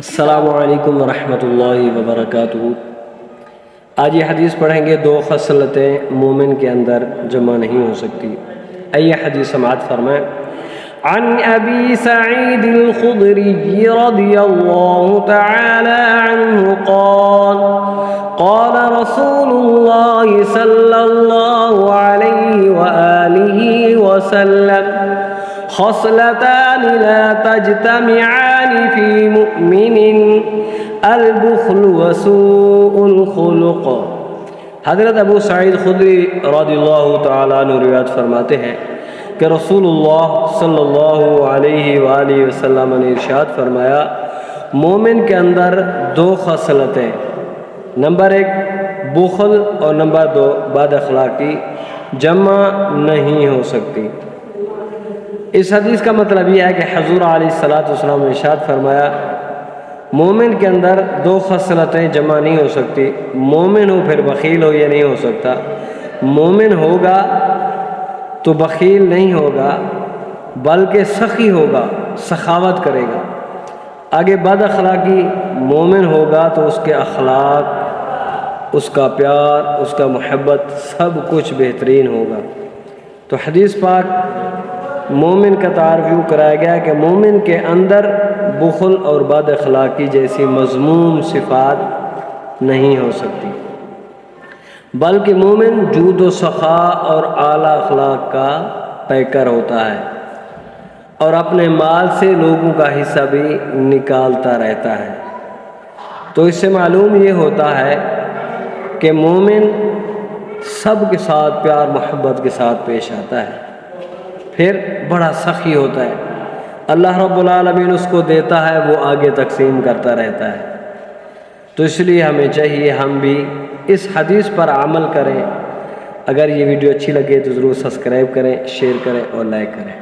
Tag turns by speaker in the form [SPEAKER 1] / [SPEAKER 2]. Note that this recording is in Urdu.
[SPEAKER 1] السلام علیکم ورحمۃ اللہ وبرکاتہ۔ آج یہ حدیث پڑھیں گے، دو خصلتیں مومن کے اندر جمع نہیں ہو سکتی۔ آئیے حدیث سماعت فرمائیں۔ عن ابی سعید الخدری رضی اللہ تعالی عنہ قال قال رسول اللہ صلی اللہ علیہ وآلہ وسلم خصلتان لا تجتمعان في مؤمن البخل وسوء الخلق۔ حضرت ابو سعید خدری رضی اللہ تعالیٰ عنہ روایت فرماتے ہیں کہ رسول اللہ صلی اللہ علیہ وآلہ وسلم نے ارشاد فرمایا، مومن کے اندر دو خصلتیں، نمبر 1 بخل اور نمبر 2 بد اخلاقی، جمع نہیں ہو سکتی۔ اس حدیث کا مطلب یہ ہے کہ حضور علیہ السلام نے ارشاد فرمایا، مومن کے اندر دو خصلتیں جمع نہیں ہو سکتی۔ مومن ہو پھر بخیل ہو، یہ نہیں ہو سکتا۔ مومن ہوگا تو بخیل نہیں ہوگا بلکہ سخی ہوگا، سخاوت کرے گا۔ آگے بد اخلاقی، مومن ہوگا تو اس کے اخلاق، اس کا پیار، اس کا محبت سب کچھ بہترین ہوگا۔ تو حدیث پاک مومن کا تعارف یوں کرایا گیا کہ مومن کے اندر بخل اور بد اخلاقی جیسی مذموم صفات نہیں ہو سکتی، بلکہ مومن جود و سخا اور اعلیٰ اخلاق کا پیکر ہوتا ہے اور اپنے مال سے لوگوں کا حصہ بھی نکالتا رہتا ہے۔ تو اس سے معلوم یہ ہوتا ہے کہ مومن سب کے ساتھ پیار محبت کے ساتھ پیش آتا ہے، پھر بڑا سخی ہوتا ہے۔ اللہ رب العالمین اس کو دیتا ہے، وہ آگے تقسیم کرتا رہتا ہے۔ تو اس لیے ہمیں چاہیے ہم بھی اس حدیث پر عمل کریں۔ اگر یہ ویڈیو اچھی لگے تو ضرور سبسکرائب کریں، شیئر کریں اور لائک کریں۔